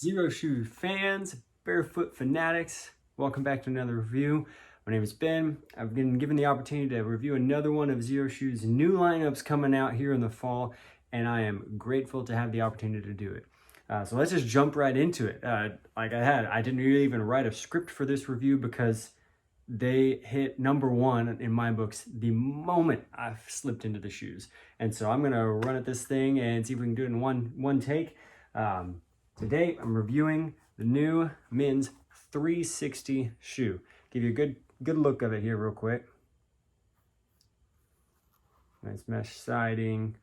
XERO shoe fans, barefoot fanatics, welcome back to another review. My name is Ben. I've been given the opportunity to review another one of XERO shoe's new lineups coming out here in the fall, and I am grateful to have the opportunity to do it. So let's just jump right into it. I didn't really even write a script for this review because they hit number one in my books the moment I slipped into the shoes. And so I'm gonna run at this thing and see if we can do it in one take. Today I'm reviewing the new men's 360 shoe. Give you a good look of it here real quick. Nice mesh siding.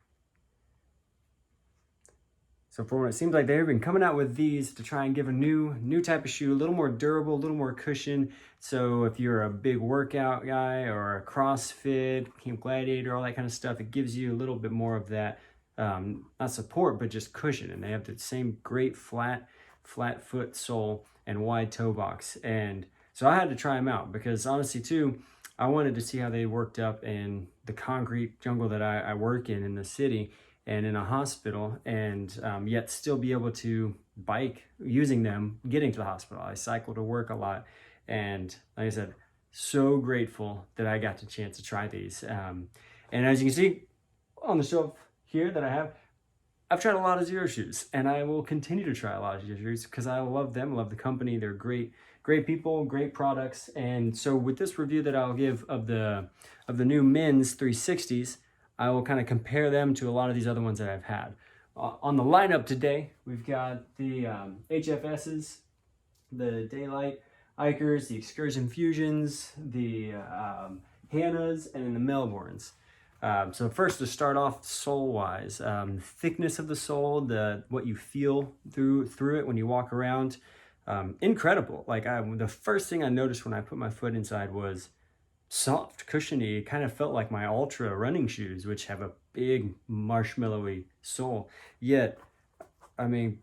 So for it seems like they've been coming out with these to try and give a new type of shoe, a little more durable, a little more cushion. So if you're a big workout guy or a CrossFit, Camp Gladiator, all that kind of stuff, it gives you a little bit more of that, not support, but just cushion. And they have the same great flat foot sole and wide toe box. And so I had to try them out because honestly too, I wanted to see how they worked up in the concrete jungle that I work in the city and in a hospital, and yet still be able to bike using them, getting to the hospital. I cycle to work a lot, and like I said, so grateful that I got the chance to try these. And as you can see on the shelf here that I've tried a lot of XERO shoes, and I will continue to try a lot of XERO shoes because I love them, I love the company. They're great people, great products. And so with this review that I'll give of the new men's 360s, I will kind of compare them to a lot of these other ones that I've had. On the lineup today, we've got the HFSs, the Daylight Hikers, the Excursion Fusions, the Hannahs, and then the Melbournes. So first, to start off sole-wise, thickness of the sole, what you feel through it when you walk around, incredible. Like the first thing I noticed when I put my foot inside was soft, cushiony. It kind of felt like my Ultra running shoes, which have a big marshmallowy sole. Yet, I mean,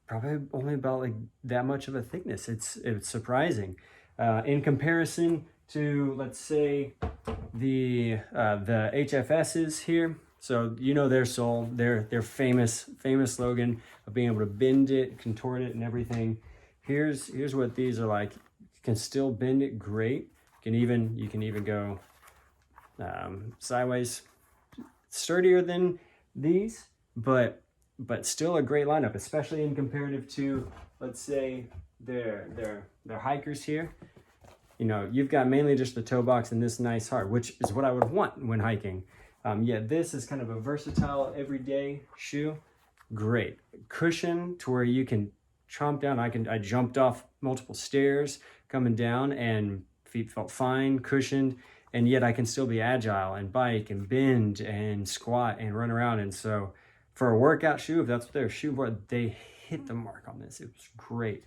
probably only about like that much of a thickness. It's surprising. In comparison to, let's say, the HFSs here. So you know their sole, their famous slogan of being able to bend it, contort it, and everything. Here's what these are like. You can still bend it great. You can even go sideways, sturdier than these, but still a great lineup, especially in comparative to, let's say, their hikers here. You know, you've got mainly just the toe box and this nice hard, which is what I would want when hiking. Yet this is kind of a versatile everyday shoe. Great cushion to where you can chomp down. I jumped off multiple stairs coming down and feet felt fine, cushioned, and yet I can still be agile and bike and bend and squat and run around. And so for a workout shoe, if that's what their shoe for, they hit the mark on this. It was great.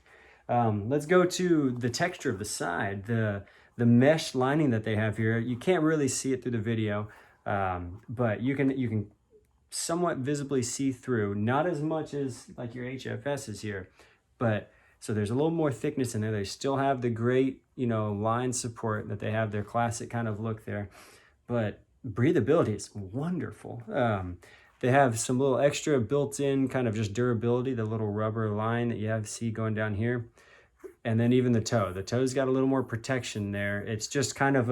Let's go to the texture of the side, the mesh lining that they have here. You can't really see it through the video, but you can somewhat visibly see through, not as much as like your HFSs here, but so there's a little more thickness in there. They still have the great, line support that they have, their classic kind of look there, but breathability is wonderful. They have some little extra built-in kind of just durability, the little rubber line that you see going down here. And then even the toe. The toe's got a little more protection there. It's just kind of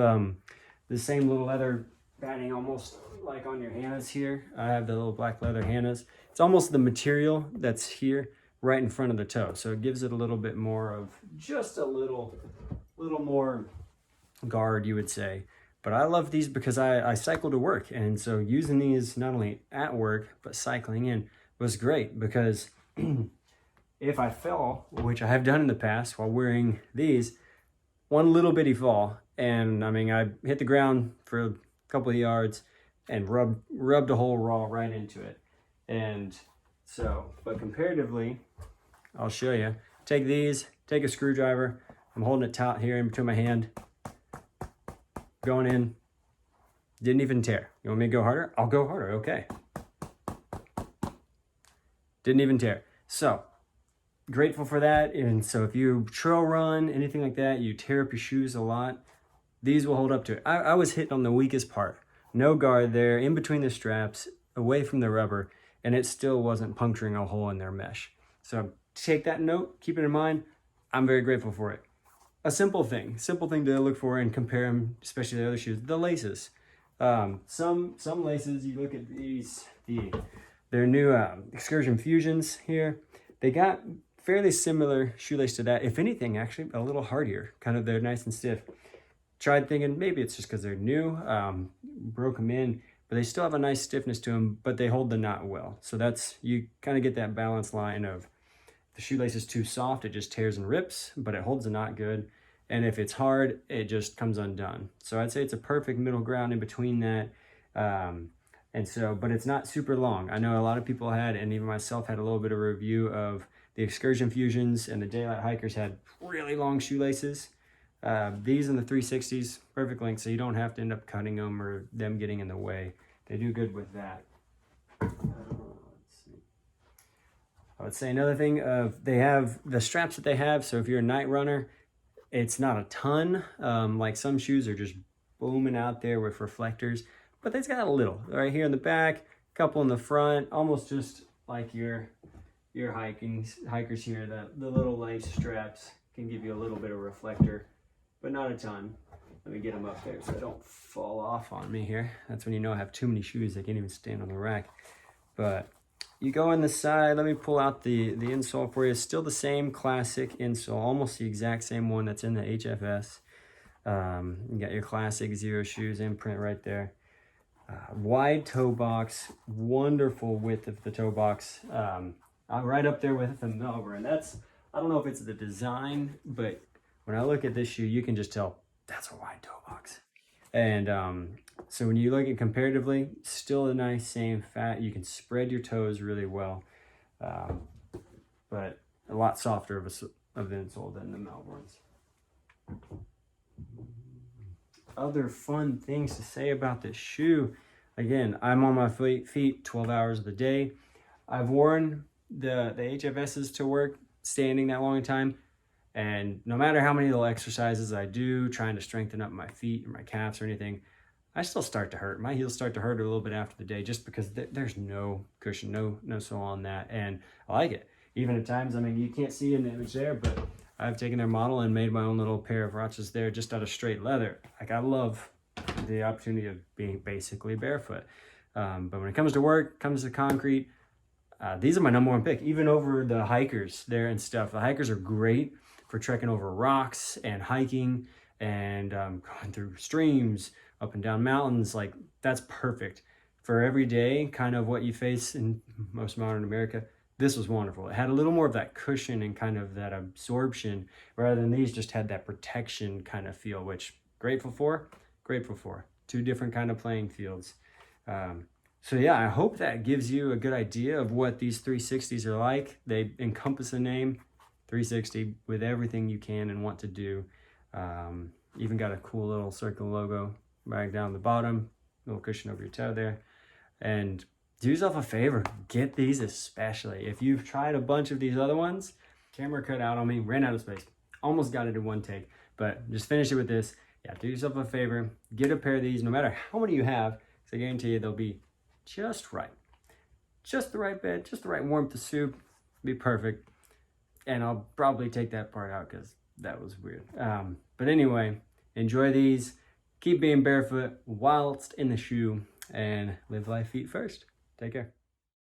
the same little leather padding, almost like on your Hannahs here. I have the little black leather Hannahs. It's almost the material that's here right in front of the toe. So it gives it a little bit more of just a little more guard, you would say. But I love these because I cycle to work. And so using these not only at work, but cycling in was great because if I fell, which I have done in the past while wearing these, one little bitty fall, and I mean, I hit the ground for a couple of yards and rubbed a whole raw right into it. And so, but comparatively, I'll show you. Take these, take a screwdriver. I'm holding it taut here in between my hand. Going in, didn't even tear. You want me to go harder? I'll go harder, okay. Didn't even tear. So, grateful for that. And so if you trail run, anything like that, you tear up your shoes a lot, these will hold up to it. I was hitting on the weakest part. No guard there, in between the straps, away from the rubber, and it still wasn't puncturing a hole in their mesh. So take that note, keep it in mind. I'm very grateful for it. A simple thing to look for and compare them, especially the other shoes, the laces. Some laces, you look at these, their new Excursion Fusions here, they got fairly similar shoelace to that. If anything, actually a little hardier, kind of they're nice and stiff. Tried thinking maybe it's just because they're new, broke them in, but they still have a nice stiffness to them, but they hold the knot well. So that's, you kind of get that balance line of the shoelace is too soft, it just tears and rips, but it holds the knot good. And if it's hard, it just comes undone. So I'd say it's a perfect middle ground in between that. But it's not super long. I know a lot of people had, and even myself had a little bit of a review of the Excursion Fusions, and the Daylight Hikers had really long shoelaces. These and the 360's, perfect length, so you don't have to end up cutting them or them getting in the way. They do good with that. Let's see. I would say another thing of they have the straps that they have. So if you're a night runner, it's not a ton. Like some shoes are just booming out there with reflectors, but they've got a little right here in the back, a couple in the front, almost just like your hikers here. The little lace straps can give you a little bit of reflector, but not a ton. Let me get them up there so they don't fall off on me here. That's when you know I have too many shoes. They can't even stand on the rack. But you go in the side, let me pull out the insole for you. It's still the same classic insole, almost the exact same one that's in the HFS. You got your classic XERO shoes imprint right there. Wide toe box, wonderful width of the toe box. Right up there with the Melbourne. That's, I don't know if it's the design, but when I look at this shoe, you can just tell that's a wide toe box. And so when you look at comparatively, still a nice same fat. You can spread your toes really well, but a lot softer of an insole than the Melbournes. Other fun things to say about this shoe. Again, I'm on my feet 12 hours of the day. I've worn the HFSs to work standing that long time. And no matter how many little exercises I do, trying to strengthen up my feet or my calves or anything, I still start to hurt. My heels start to hurt a little bit after the day just because there's no cushion, no sole on that. And I like it. Even at times, I mean, you can't see in the image there, but I've taken their model and made my own little pair of Roches there just out of straight leather. Like, I love the opportunity of being basically barefoot. But when it comes to work, comes to concrete, these are my #1 pick, even over the hikers there and stuff. The hikers are great for trekking over rocks and hiking and going through streams, up and down mountains. Like, that's perfect for every day, kind of what you face in most modern America. This was wonderful. It had a little more of that cushion and kind of that absorption, rather than these just had that protection kind of feel, which grateful for. Two different kind of playing fields. So yeah, I hope that gives you a good idea of what these 360's are like. They encompass the name 360 with everything you can and want to do. Even got a cool little circle logo right down the bottom, little cushion over your toe there. And do yourself a favor, get these especially. If you've tried a bunch of these other ones, camera cut out on me, ran out of space. Almost got it in one take, but just finish it with this. Yeah, do yourself a favor, get a pair of these, no matter how many you have, because I guarantee you they'll be just right. Just the right bed, just the right warmth of soup, be perfect. And I'll probably take that part out because that was weird. But anyway, enjoy these. Keep being barefoot whilst in the shoe and live life feet first. Take care.